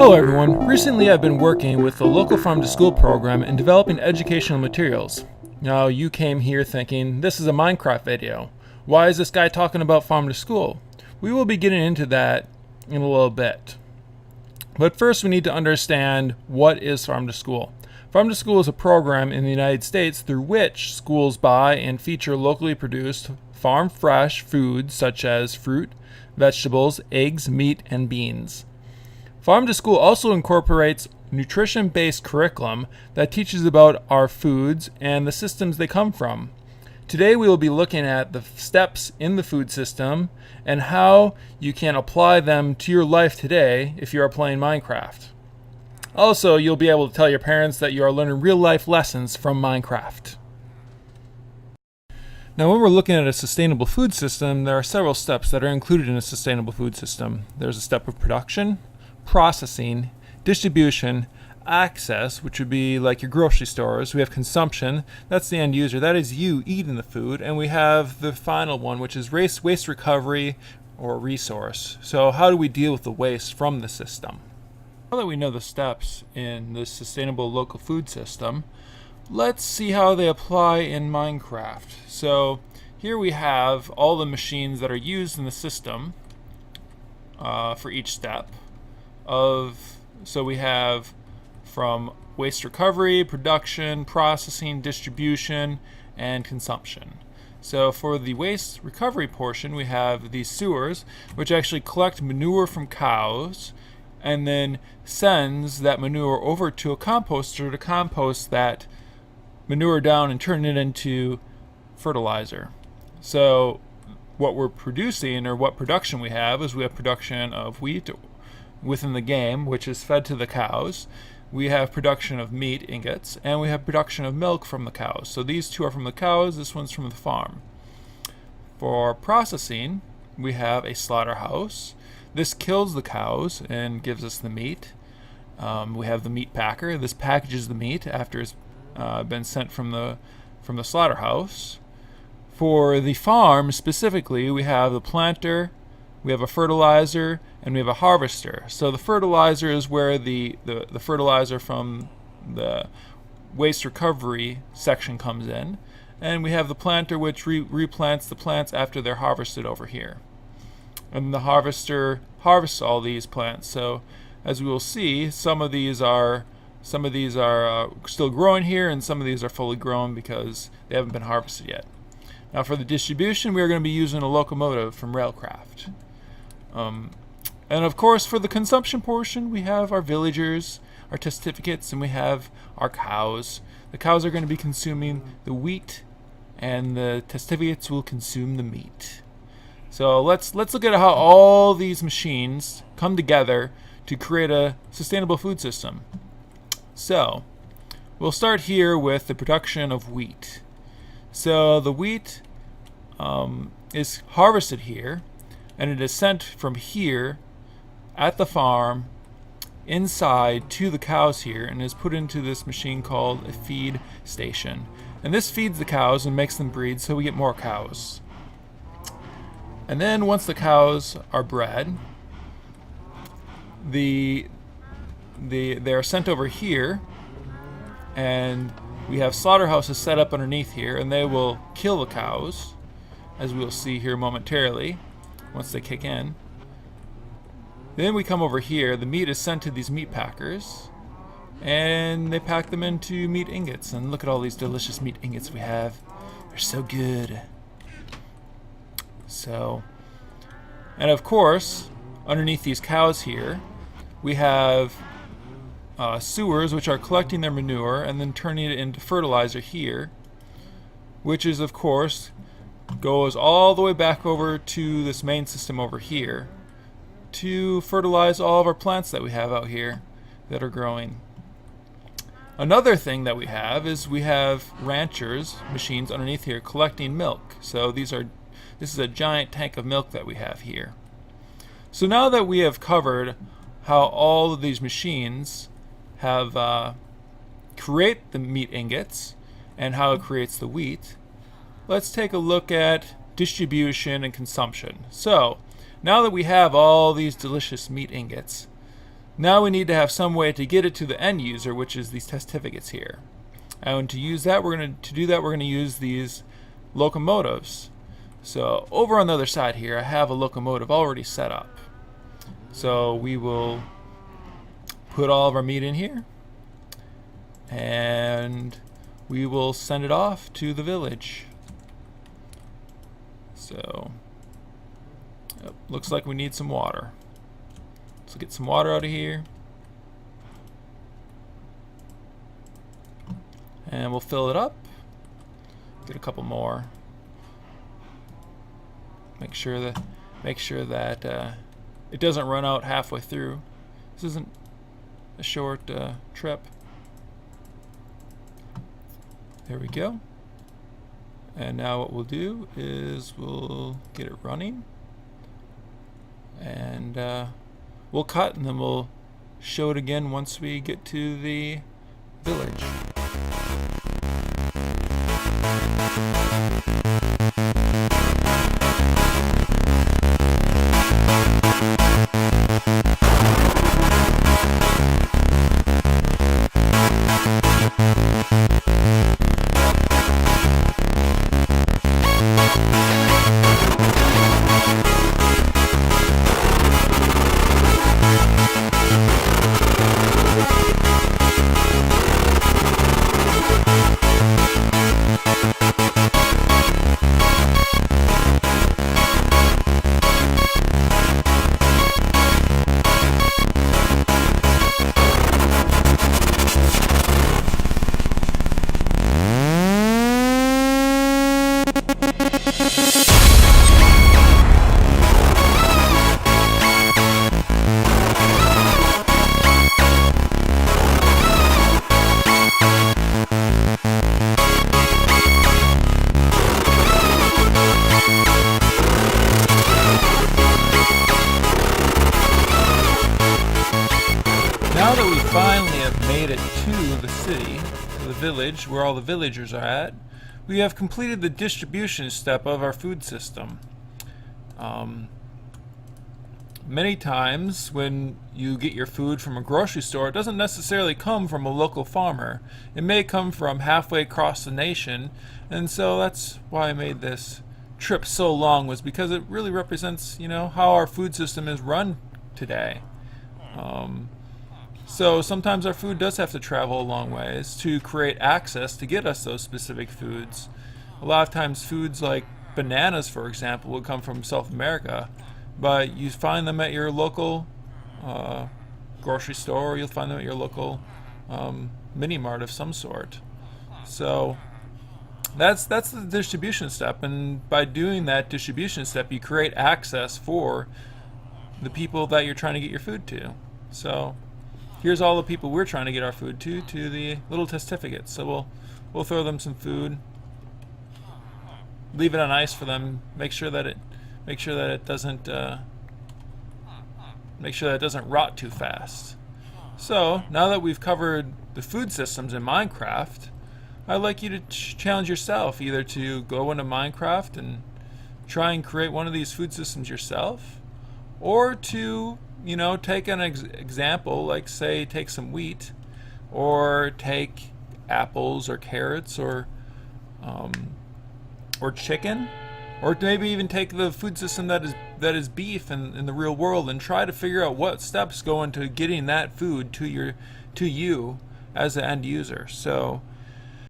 Hello everyone. Recently I've been working with the local farm to school program and developing educational materials. Now you came here thinking this is a Minecraft video. Why is this guy talking about farm to school? We will be getting into that in a little bit. But first we need to understand what is farm to school. Farm to school is a program in the United States through which schools buy and feature locally produced farm fresh foods such as fruit, vegetables, eggs, meat, and beans. Farm to School also incorporates nutrition-based curriculum that teaches about our foods and the systems they come from. Today we will be looking at the steps in the food system and how you can apply them to your life today if you are playing Minecraft. Also, you'll be able to tell your parents that you are learning real-life lessons from Minecraft. Now, when we're looking at a sustainable food system, there are several steps that are included in a sustainable food system. There's a step of production, processing, distribution, access, which would be like your grocery stores. We have consumption, that's the end user, that is you eating the food, and we have the final one, which is waste recovery or resource. So how do we deal with the waste from the system? Now that we know the steps in this sustainable local food system, let's see how they apply in Minecraft. So here we have all the machines that are used in the system for each step. So we have from waste recovery, production, processing, distribution, and consumption. So for the waste recovery portion, we have these sewers, which actually collect manure from cows and then sends that manure over to a composter to compost that manure down and turn it into fertilizer. So what we're producing, or what production we have, is we have production of wheat within the game, which is fed to the cows. We have production of meat ingots, and we have production of milk from the cows. So these two are from the cows, this one's from the farm. For processing, we have a slaughterhouse. This kills the cows and gives us the meat. We have the meat packer. This packages the meat after it's been sent from the slaughterhouse. For the farm specifically, we have the planter, we have a fertilizer, and we have a harvester. So the fertilizer is where the fertilizer from the waste recovery section comes in. And we have the planter, which replants the plants after they're harvested over here. And the harvester harvests all these plants. So as we will see, some of these are still growing here, and some of these are fully grown because they haven't been harvested yet. Now for the distribution, we are going to be using a locomotive from Railcraft. And of course, for the consumption portion, we have our villagers, our testificates, and we have our cows. The cows are going to be consuming the wheat, and the testificates will consume the meat. So let's look at how all these machines come together to create a sustainable food system. So we'll start here with the production of wheat. So the wheat is harvested here, and it is sent from here at the farm inside to the cows here, and is put into this machine called a feed station. And this feeds the cows and makes them breed, so we get more cows. And then once the cows are bred, they are sent over here, and we have slaughterhouses set up underneath here, and they will kill the cows, as we will see here momentarily once they kick in. Then we come over here, the meat is sent to these meat packers, and they pack them into meat ingots. And look at all these delicious meat ingots we have. They're so good. And of course, underneath these cows here, we have sewers, which are collecting their manure and then turning it into fertilizer here, which is, of course, goes all the way back over to this main system over here to fertilize all of our plants that we have out here that are growing. Another thing that we have is we have ranchers, machines underneath here collecting milk. So this is a giant tank of milk that we have here. So now that we have covered how all of these machines have create the meat ingots and how it creates the wheat, let's take a look at distribution and consumption. So now that we have all these delicious meat ingots, Now we need to have some way to get it to the end user, which is these testificates here. And to use that, we're going to use these locomotives. So over on the other side here, I have a locomotive already set up. So we will put all of our meat in here, and we will send it off to the village. So looks like we need some water. So get some water out of here, and we'll fill it up. Get a couple more. Make sure that it doesn't run out halfway through. This isn't a short trip. There we go. And now what we'll do is we'll get it running, and we'll cut, and then we'll show it again once we get to the village. Now that we finally have made it to the city, to the village, where all the villagers are at, we have completed the distribution step of our food system. Many times when you get your food from a grocery store, it doesn't necessarily come from a local farmer. It may come from halfway across the nation, and so that's why I made this trip so long, was because it really represents, how our food system is run today. So sometimes our food does have to travel a long ways to create access to get us those specific foods. A lot of times foods like bananas, for example, would come from South America, but you find them at your local grocery store, or you'll find them at your local mini mart of some sort. So that's the distribution step, and by doing that distribution step, you create access for the people that you're trying to get your food to. So here's all the people we're trying to get our food to the little testificates. So we'll throw them some food, leave it on ice for them, make sure that it doesn't rot too fast. So now that we've covered the food systems in Minecraft, I'd like you to challenge yourself either to go into Minecraft and try and create one of these food systems yourself, or to take an example, like say take some wheat, or take apples or carrots or chicken, or maybe even take the food system that is beef in the real world, and try to figure out what steps go into getting that food to you as an end user. So